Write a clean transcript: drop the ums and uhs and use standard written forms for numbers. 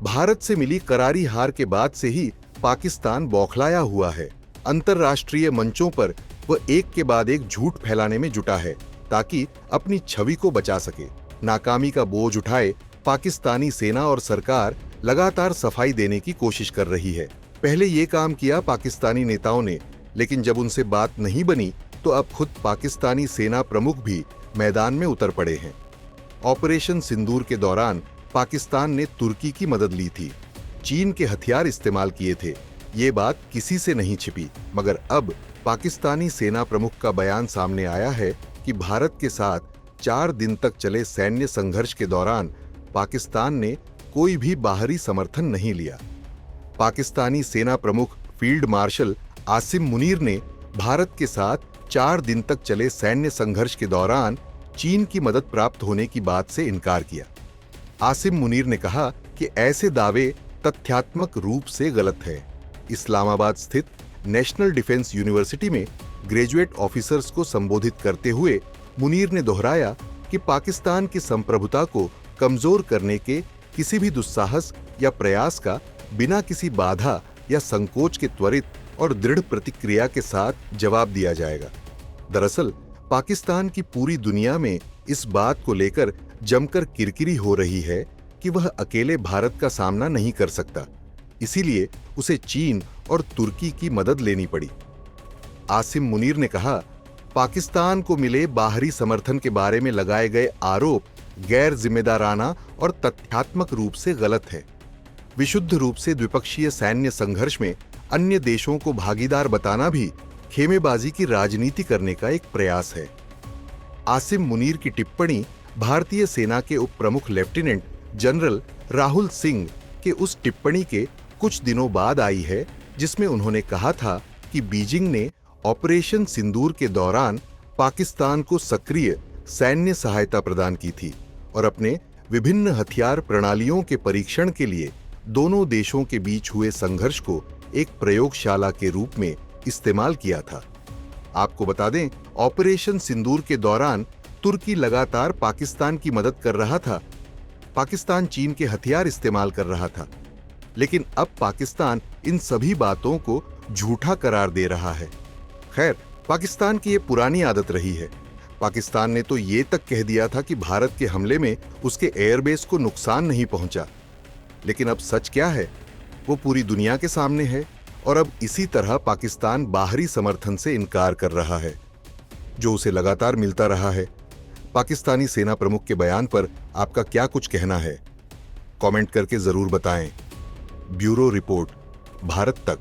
भारत से मिली करारी हार के बाद से ही पाकिस्तान बौखलाया हुआ है। अंतर्राष्ट्रीय मंचों पर वह एक के बाद एक झूठ फैलाने में जुटा है ताकि अपनी छवि को बचा सके। नाकामी का बोझ उठाए पाकिस्तानी सेना और सरकार लगातार सफाई देने की कोशिश कर रही है। पहले ये काम किया पाकिस्तानी नेताओं ने, लेकिन जब उनसे बात नहीं बनी तो अब खुद पाकिस्तानी सेना प्रमुख भी मैदान में उतर पड़े हैं। ऑपरेशन सिंदूर के दौरान पाकिस्तान ने तुर्की की मदद ली थी, चीन के हथियार इस्तेमाल किए थे, ये बात किसी से नहीं छिपी। मगर अब पाकिस्तानी सेना प्रमुख का बयान सामने आया है कि भारत के साथ 4 दिन तक चले सैन्य संघर्ष के दौरान पाकिस्तान ने कोई भी बाहरी समर्थन नहीं लिया। पाकिस्तानी सेना प्रमुख फील्ड मार्शल आसिम मुनीर ने भारत के साथ 4 दिन तक चले सैन्य संघर्ष के दौरान चीन की मदद प्राप्त होने की बात से इनकार किया। आसिम मुनीर ने कहा कि ऐसे दावे तथ्यात्मक रूप से गलत है। इस्लामाबाद स्थित नेशनल डिफेंस यूनिवर्सिटी में ग्रेजुएट ऑफिसर्स को संबोधित करते हुए मुनीर ने दोहराया कि पाकिस्तान की संप्रभुता को कमजोर करने के किसी भी दुस्साहस या प्रयास का बिना किसी बाधा या संकोच के त्वरित और दृढ़ प्रतिक्रिया के साथ जवाब दिया जाएगा। दरअसल पाकिस्तान की पूरी दुनिया में इस बात को लेकर जमकर किरकिरी हो रही है कि वह अकेले भारत का सामना नहीं कर सकता, इसीलिए उसे चीन और तुर्की की मदद लेनी पड़ी। आसिम मुनीर ने कहा, पाकिस्तान को मिले बाहरी समर्थन के बारे में लगाए गए आरोप गैर जिम्मेदाराना और तथ्यात्मक रूप से गलत है। विशुद्ध रूप से द्विपक्षीय सैन्य संघर्ष में अन्य देशों को भागीदार बताना भी खेमेबाजी की राजनीति करने का एक प्रयास है। आसिम मुनीर की टिप्पणी भारतीय सेना के उप प्रमुख लेफ्टिनेंट जनरल राहुल सिंह के उस टिप्पणी के कुछ दिनों बाद आई है जिसमें उन्होंने कहा था कि बीजिंग ने ऑपरेशन सिंदूर के दौरान पाकिस्तान को सक्रिय सैन्य सहायता प्रदान की थी और अपने विभिन्न हथियार प्रणालियों के परीक्षण के लिए दोनों देशों के बीच हुए संघर्ष को एक प्रयोगशाला के रूप में इस्तेमाल किया था। आपको बता दें, ऑपरेशन सिंदूर के दौरान तुर्की लगातार पाकिस्तान की मदद कर रहा था। पाकिस्तान चीन के हथियार इस्तेमाल कर रहा था, लेकिन अब पाकिस्तान इन सभी बातों को झूठा करार दे रहा है। खैर, पाकिस्तान की ये पुरानी आदत रही है। पाकिस्तान ने तो ये तक कह दिया था कि भारत के हमले में उसके एयरबेस को नुकसान नहीं पहुंचा, लेकिन अब सच क्या है वो पूरी दुनिया के सामने है और अब इसी तरह पाकिस्तान बाहरी समर्थन से इनकार कर रहा है, जो उसे लगातार मिलता रहा है। पाकिस्तानी सेना प्रमुख के बयान पर आपका क्या कुछ कहना है? कमेंट करके जरूर बताएं। ब्यूरो रिपोर्ट, भारत तक।